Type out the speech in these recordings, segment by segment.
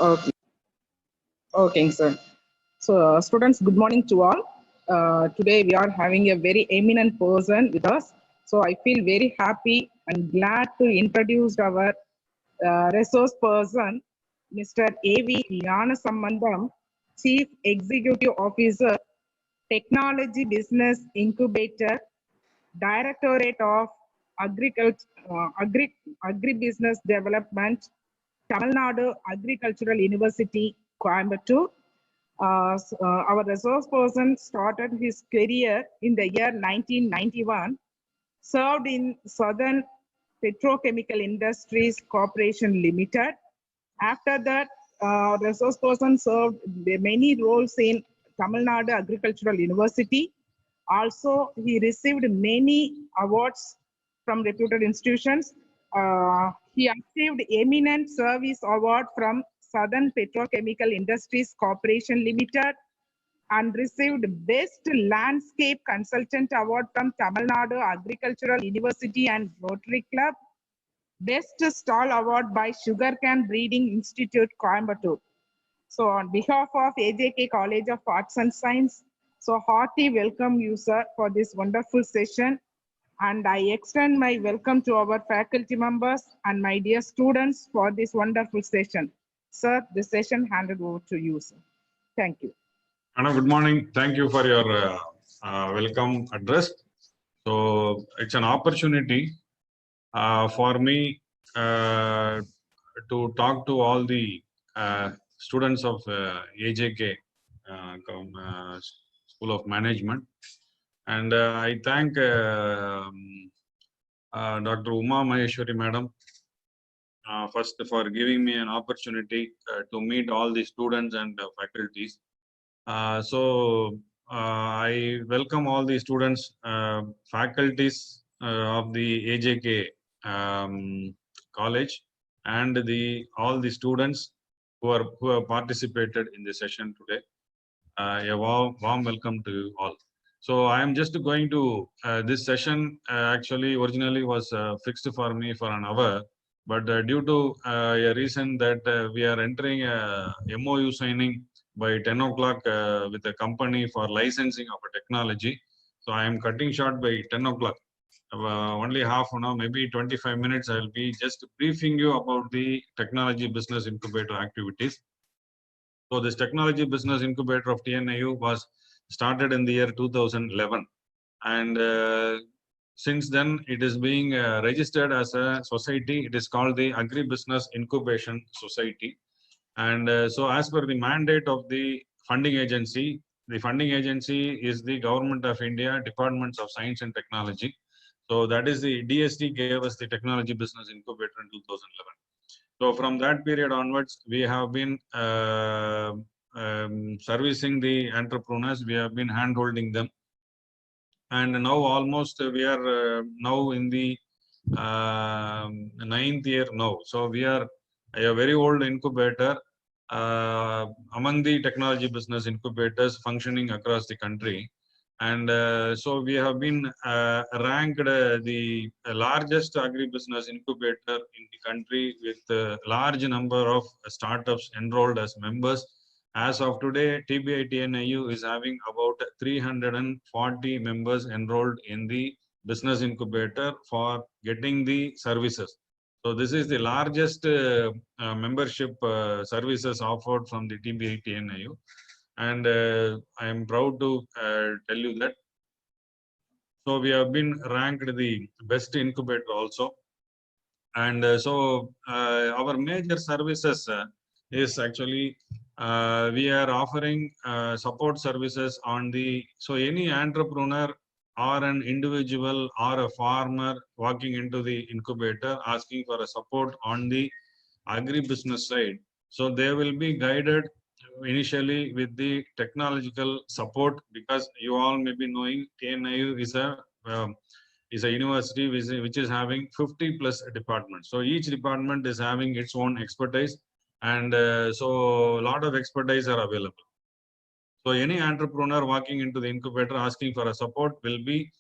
Okay, okay, sir. So, students, good morning to all. Today we are having a very eminent person with us. So, I feel very happy and glad to introduce our resource person, Mr. A.V. Sambandam, Chief Executive Officer, Technology Business Incubator, Directorate of Agriculture, Agribusiness Development, Tamil Nadu Agricultural University, Coimbatore. Our resource person started his career in the year 1991, served in Southern Petrochemical Industries Corporation Limited. After that, resource person served many roles in Tamil Nadu Agricultural University. Also, he received many awards from reputed institutions. He achieved Eminent Service Award from Southern Petrochemical Industries Corporation Limited and received Best Landscape Consultant Award from Tamil Nadu Agricultural University and Rotary Club. Best Stall Award by Sugarcane Breeding Institute, Coimbatore. So on behalf of AJK College of Arts and Science, so hearty welcome you, sir, for this wonderful session. And I extend my welcome to our faculty members and my dear students for this wonderful session. Sir, the session handed over to you, sir. Thank you. Anna, good morning. Thank you for your welcome address. So it's an opportunity for me to talk to all the students of AJK School of Management, and I thank Dr. Uma Maheshwari Madam first for giving me an opportunity to meet all the students and faculties. I welcome all the students, faculties of the AJK college, and all the students who have participated in the session today. A warm welcome to you all. So I am just going to this session actually originally was fixed for me for an hour, but due to a reason that we are entering a MOU signing by 10 o'clock with a company for licensing of a technology. So I am cutting short by 10 o'clock. Only half an hour, maybe 25 minutes, I will be just briefing you about the technology business incubator activities. So this technology business incubator of TNIU was started in the year 2011. And since then, it is being registered as a society. It is called the Agribusiness Incubation Society. And so as per the mandate of the funding agency is the Government of India, Departments of Science and Technology. So that is the DST gave us the Technology Business Incubator in 2011. So from that period onwards, we have been servicing the entrepreneurs. We have been hand-holding them. And now almost we are now in the 9th year now. So we are a very old incubator among the technology business incubators functioning across the country. And so we have been ranked the largest agribusiness incubator in the country with a large number of startups enrolled as members. As of today, TBI TNIU is having about 340 members enrolled in the business incubator for getting the services. So this is the largest membership services offered from the TBI TNIU. And I am proud to tell you that. So we have been ranked the best incubator also. And our major services is actually we are offering support services on so any entrepreneur or an individual or a farmer walking into the incubator asking for a support on the agribusiness side. So they will be guided initially with the technological support, because you all may be knowing TNIU is a university which is having 50 plus departments. So each department is having its own expertise, and so a lot of expertise are available. So any entrepreneur walking into the incubator asking for a support will be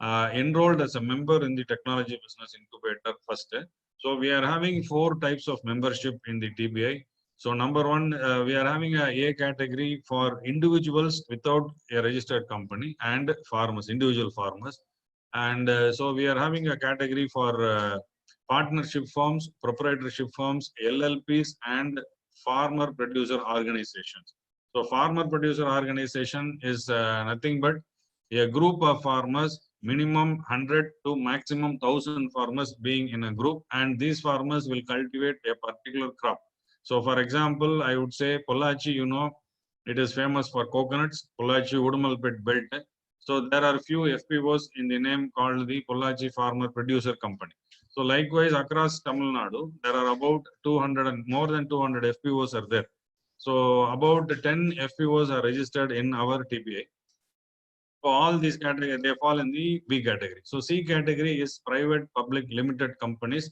enrolled as a member in the technology business incubator first. So we are having 4 types of membership in the TBI. So number one, we are having a category for individuals without a registered company and farmers, individual farmers. And so we are having a category for partnership firms, proprietorship firms, LLPs, and farmer producer organizations. So farmer producer organization is nothing but a group of farmers, minimum 100 to maximum 1000 farmers being in a group, and these farmers will cultivate a particular crop. So for example, I would say Pollachi, it is famous for coconuts, Pollachi Udumalpet belt. So there are few FPOs in the name called the Pollachi Farmer Producer Company. So likewise, across Tamil Nadu, there are about 200 and more than 200 FPOs are there. So about 10 FPOs are registered in our TPI. So all these categories, they fall in the B category. So C category is private, public, limited companies,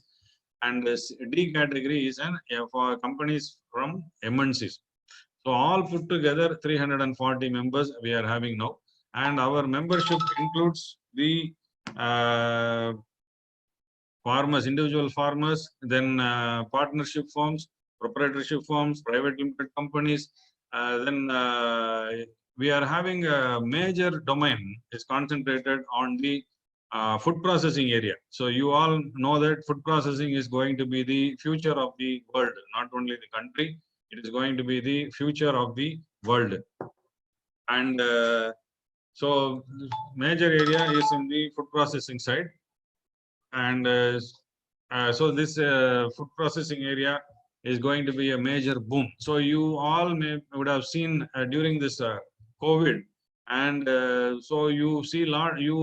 and D category is for companies from MNCs. So all put together, 340 members we are having now, and our membership includes the farmers, individual farmers, then partnership firms, proprietorship firms, private limited companies. Then we are having a major domain is concentrated on the food processing area. So you all know that food processing is going to be the future of the world, not only the country. It is going to be the future of the world. And so major area is in the food processing side. And so this food processing area is going to be a major boom. So you all would have seen during this COVID, and so you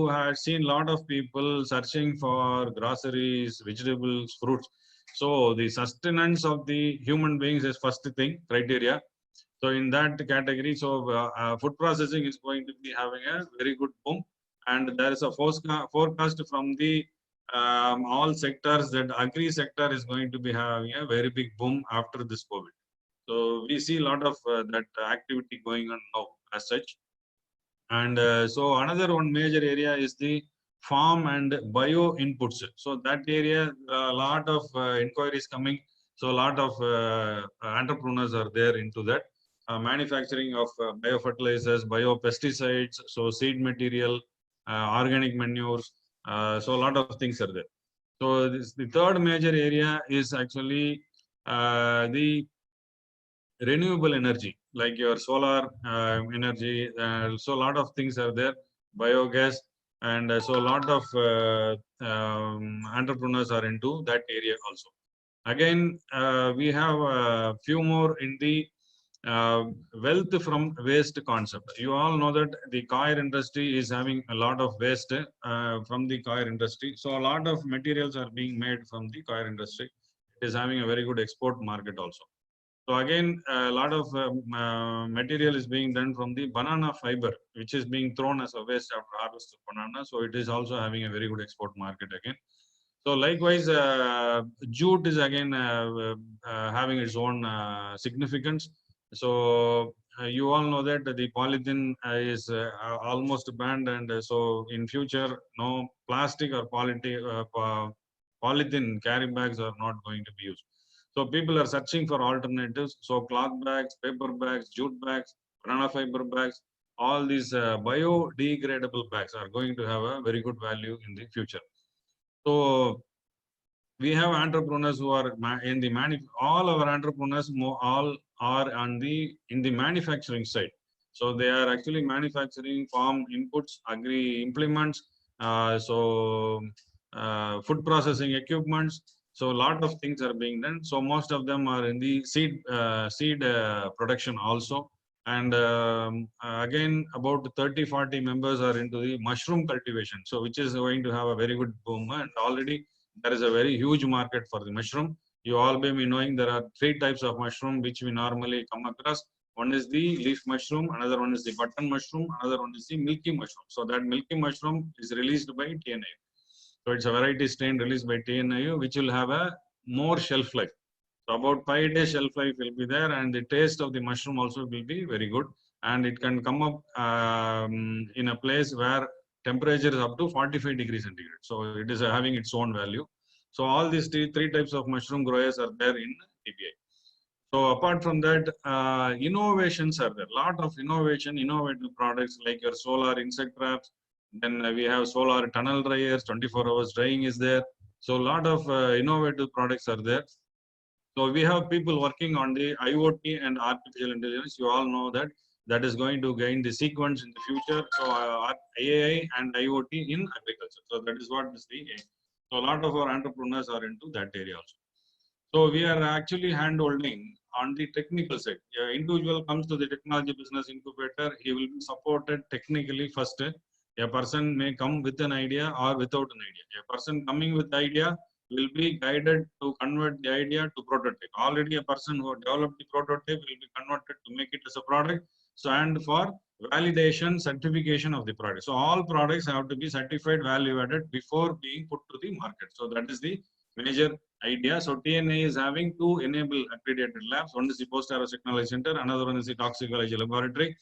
had seen lot of people searching for groceries, vegetables, fruits. So the sustenance of the human beings is first thing criteria. So in that category, so food processing is going to be having a very good boom, and there is a forecast from the all sectors that agri sector is going to be having a very big boom after this COVID. So we see a lot of that activity going on now as such. And so another one major area is the farm and bio inputs. So that area, a lot of inquiries coming. So a lot of entrepreneurs are there into that. Manufacturing of biofertilizers, biopesticides, so seed material, organic manures. So a lot of things are there. So the third major area is actually the renewable energy, like your solar energy. So a lot of things are there, biogas, and so a lot of entrepreneurs are into that area also. Again, we have a few more in the wealth from waste concept. You all know that the coir industry is having a lot of waste from the coir industry. So a lot of materials are being made from the coir industry. It is having a very good export market also. So again, a lot of material is being done from the banana fiber, which is being thrown as a waste after harvest of banana. So it is also having a very good export market again. So likewise, jute is again having its own significance. So you all know that the polythene is almost banned, and so in future, no plastic or polythene carry bags are not going to be used. So people are searching for alternatives. So cloth bags, paper bags, jute bags, banana fiber bags, all these biodegradable bags are going to have a very good value in the future. So we have entrepreneurs who are in the all our entrepreneurs all are on the in the manufacturing side. So they are actually manufacturing farm inputs, agri implements, food processing equipments. So a lot of things are being done. So most of them are in the seed production also. And again, about 30-40 members are into the mushroom cultivation. So which is going to have a very good boom, and already there is a very huge market for the mushroom. You all may be knowing there are 3 types of mushroom which we normally come across. One is the leaf mushroom, another one is the button mushroom, another one is the milky mushroom. So that milky mushroom is released by TNIU. So it's a variety strain released by TNIU, which will have a more shelf life. So about 5 days shelf life will be there, and the taste of the mushroom also will be very good. And it can come up in a place where temperature is up to 45 degrees centigrade. So it is having its own value. So all these three types of mushroom growers are there in TPI. So apart from that, innovations are there. Lot of innovation, innovative products like your solar insect traps. Then we have solar tunnel dryers, 24 hours drying is there. So a lot of innovative products are there. So we have people working on the IoT and artificial intelligence. You all know that that is going to gain the sequence in the future. So AI and IoT in agriculture. So that is what is the aim. So a lot of our entrepreneurs are into that area also. So we are actually hand-holding on the technical side. An individual comes to the technology business incubator, he will be supported technically first. A person may come with an idea or without an idea. A person coming with the idea will be guided to convert the idea to prototype. Already a person who developed the prototype will be converted to make it as a product. So and for validation, certification of the product. So all products have to be certified value added before being put to the market. So that is the major idea. So TNA is having two enable accredited labs. One is the Post Harvest Technology Center, another one is the Toxicology Laboratory.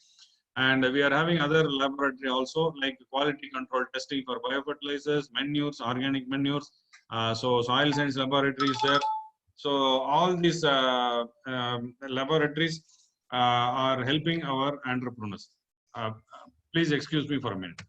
And we are having other laboratory also like quality control testing for biofertilizers, manures, organic manures. So soil science laboratory is there. So all these laboratories are helping our entrepreneurs. Please excuse me for a minute.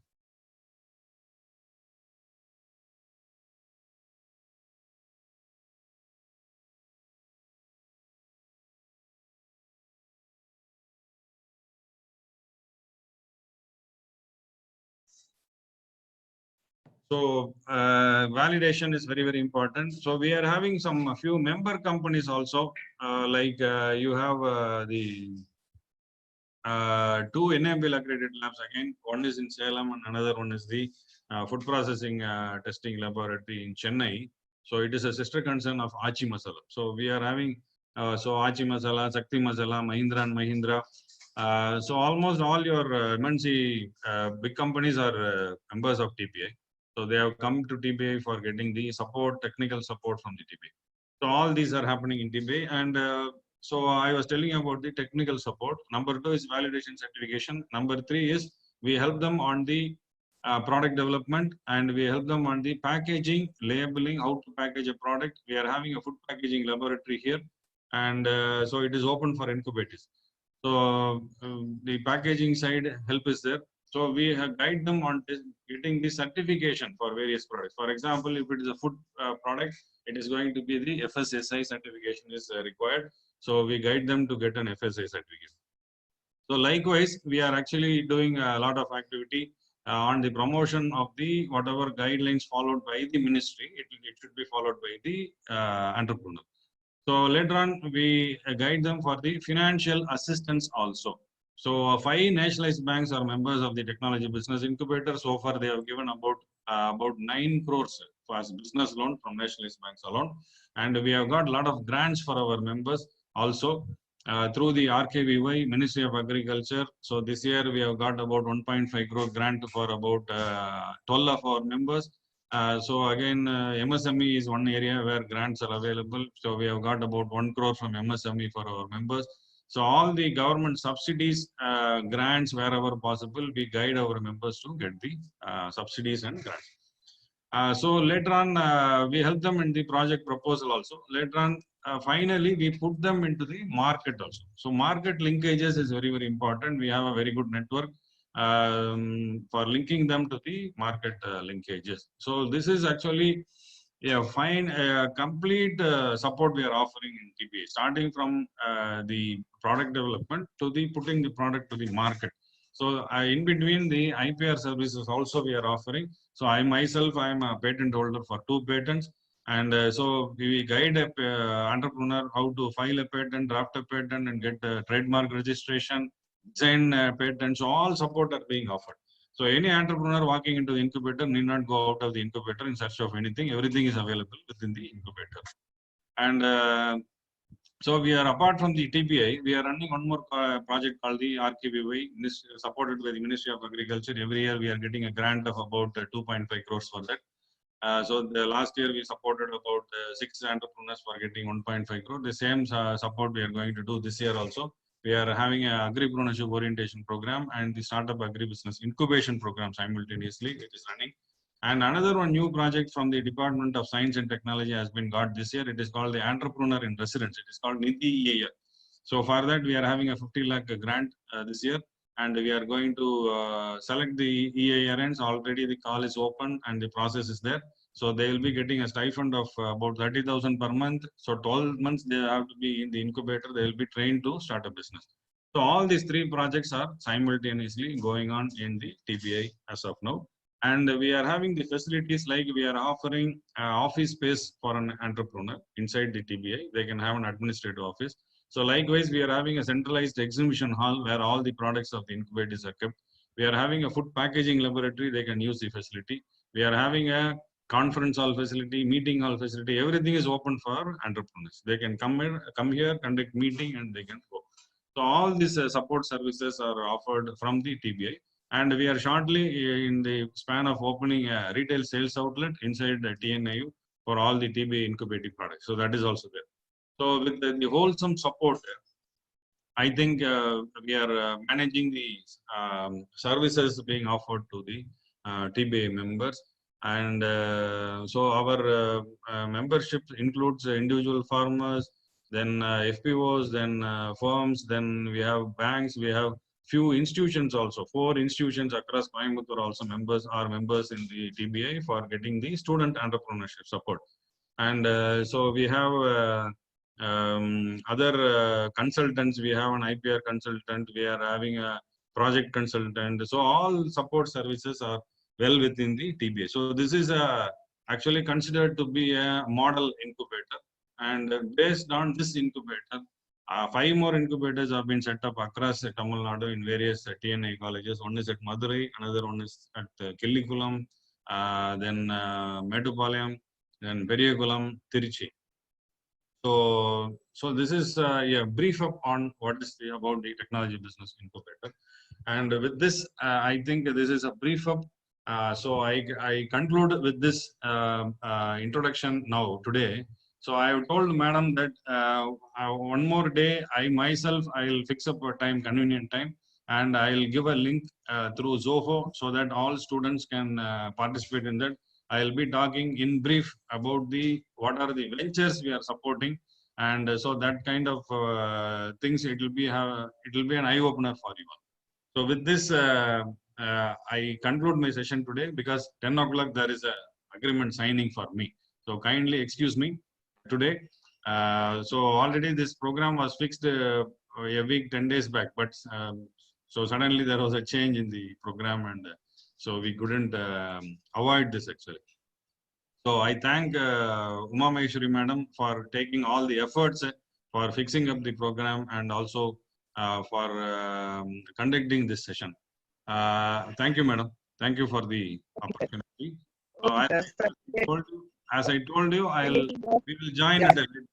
So validation is very, very important. So we are having a few member companies also, like you have the two enable accredited labs again. One is in Salem and another one is the food processing testing laboratory in Chennai. So it is a sister concern of Achi Masala. So we are having so Achi Masala, Sakti Masala, Mahindra and Mahindra. So almost all your MNC big companies are members of TPI. So they have come to TPI for getting the support, technical support from the TPI. So all these are happening in TPI. And so I was telling you about the technical support. Number 2 is validation certification. Number 3 is we help them on the product development, and we help them on the packaging, labeling, how to package a product. We are having a food packaging laboratory here, and so it is open for incubators. So the packaging side help is there. So we guide them on getting the certification for various products. For example, if it is a food product, it is going to be the FSSAI certification is required. So we guide them to get an FSSAI certificate. So likewise, we are actually doing a lot of activity on the promotion of the whatever guidelines followed by the ministry. It should be followed by the entrepreneur. So later on, we guide them for the financial assistance also. So 5 nationalized banks are members of the technology business incubator. So far, they have given about 9 crores for business loan from nationalized banks alone. And we have got a lot of grants for our members also through the RKVY, Ministry of Agriculture. So this year, we have got about 1.5 crore grant for about 12 of our members. So again, MSME is one area where grants are available. So we have got about 1 crore from MSME for our members. So all the government subsidies, grants wherever possible, we guide our members to get the subsidies and grants. So later on, we help them in the project proposal also. Later on, finally, we put them into the market also. So market linkages is very, very important. We have a very good network for linking them to the market linkages. So this is actually complete support we are offering in TPA, starting from the product development to the putting the product to the market. So in between the IPR services also we are offering. So I myself, I am a patent holder for 2 patents. And so we guide a entrepreneur how to file a patent, draft a patent, and get a trademark registration, design patents. All support are being offered. So any entrepreneur walking into the incubator need not go out of the incubator in search of anything. Everything is available within the incubator. And so we are, apart from the TPI, we are running one more project called the RKVY, supported by the Ministry of Agriculture. Every year we are getting a grant of about 2.5 crores for that. So the last year we supported about 6 entrepreneurs for getting 1.5 crore. The same support we are going to do this year also. We are having an agripreneurship orientation program and the startup agribusiness incubation program simultaneously, which is running. And another one new project from the Department of Science and Technology has been got this year. It is called the Entrepreneur in Residence. It is called NIDI EIR. So for that, we are having a 50 lakh grant this year, and we are going to select the EIRNs. Already the call is open and the process is there. So they will be getting a stipend of about 30,000 per month. So 12 months they have to be in the incubator. They will be trained to start a business. So all these three projects are simultaneously going on in the TBI as of now. And we are having the facilities like we are offering office space for an entrepreneur inside the TBI. They can have an administrative office. So likewise, we are having a centralized exhibition hall where all the products of the incubators are kept. We are having a food packaging laboratory. They can use the facility. We are having a conference hall facility, meeting hall facility. Everything is open for entrepreneurs. They can come here, conduct meeting, and they can go. So all these support services are offered from the TBI. And we are shortly in the span of opening a retail sales outlet inside the TNIU for all the TBI incubating products. So that is also there. So with the wholesome support, I think we are managing the services being offered to the TBI members. And so our membership includes individual farmers, then FPOs, then firms, then we have banks, we have few institutions also. 4 institutions across Coimbatore also are members in the TBI for getting the student entrepreneurship support. And so we have other consultants. We have an IPR consultant. We are having a project consultant. So all support services are well within the TBA. So this is actually considered to be a model incubator. And based on this incubator, 5 more incubators have been set up across Tamil Nadu in various TNI colleges. One is at Madurai, another one is at Killikulam, then Metupalayam, then Periyakulam, Tiruchi. So this is a brief up on what is about the technology business incubator. And with this, I think this is a brief up. So I conclude with this introduction now today. So I have told madam that one more day I myself will fix up a time, convenient time, and I'll give a link through Zoho so that all students can participate in that. I'll be talking in brief about what are the ventures we are supporting, and so that kind of things it will be an eye opener for you all. So with this, I conclude my session today because 10 o'clock there is a agreement signing for me. So kindly excuse me today. So already this program was fixed a week, 10 days back, but so suddenly there was a change in the program, and so we couldn't avoid this actually. So I thank Uma Maheshwari madam for taking all the efforts for fixing up the program and also for conducting this session. Thank you, madam. Thank you for the opportunity. So as I told you, we will join at a later.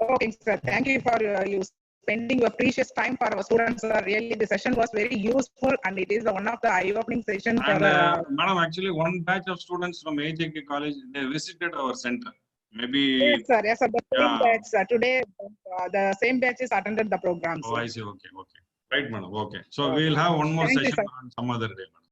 Okay, sir. Thank you for you spending your precious time for our students. Really, the session was very useful, and it is one of the eye-opening sessions. And madam, actually, one batch of students from AJK College, they visited our center. Maybe. Yes, sir. Yes, sir. The same batch today, the same batches attended the program. Oh, I see. Okay. Right, madam. Okay. So we will have one more session on some other day, madam.